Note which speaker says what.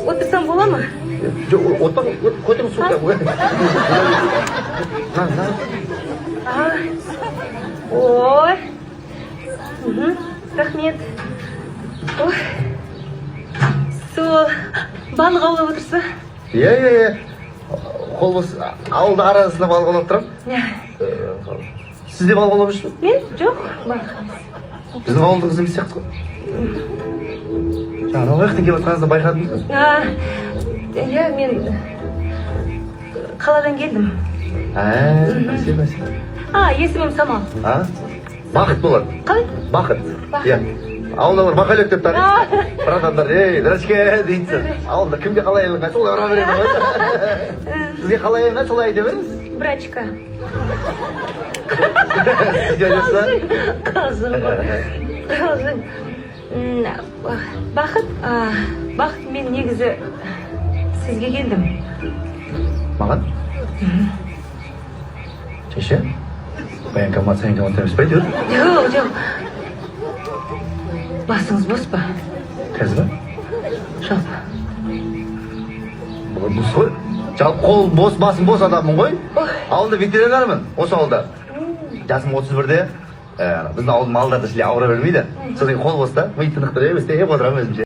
Speaker 1: Otursam bola mı?
Speaker 2: Otur, koydum suda.
Speaker 1: Aa. Oy. Rahmet. Oy. Сол балық аулап отырса?
Speaker 2: Ye. Kolbos avulda arasında balık alıp duram. Siz de balık alamış mı?
Speaker 1: Men? Жоқ, балық.
Speaker 2: Bizim avulda kızım bir сияқты. Жаңа уақытта келіп жатқаныңызды байқадыңыз ба?
Speaker 1: Иә, мен қаладан келдім.
Speaker 2: Спасибо.
Speaker 1: Есімім Самал.
Speaker 2: Бақыт болады.
Speaker 1: Қалай?
Speaker 2: Бақыт. Иә. Ауылда бар бақайлек деп тағы. Бір адамдар, здрачке дейсің. Ауылда кімге қалай еліңе солай ұра береді ғой. Сізге қалай еліңе солай айта беріңіз.
Speaker 1: Брачка.
Speaker 2: Сізге айтасыз
Speaker 1: Қалжың. Бақыт, мен негізі сізге келдім.
Speaker 2: Маған? Шеше? Баян комат, сайын комат емес па әйтеуір?
Speaker 1: Жоқ. Басыңыз бос па?
Speaker 2: Қазір ба?
Speaker 1: Жалпы.
Speaker 2: Бос қой. Жалпы қол бос, басым бос адаммын ғой. Ауылда ветеринармын, осы ауылда. Жасым 31-де. Біздің ауылдың малдары сіле ауыра бермейді. Содан қол бос та, ми тынық тұр емес, отырамын өзімше.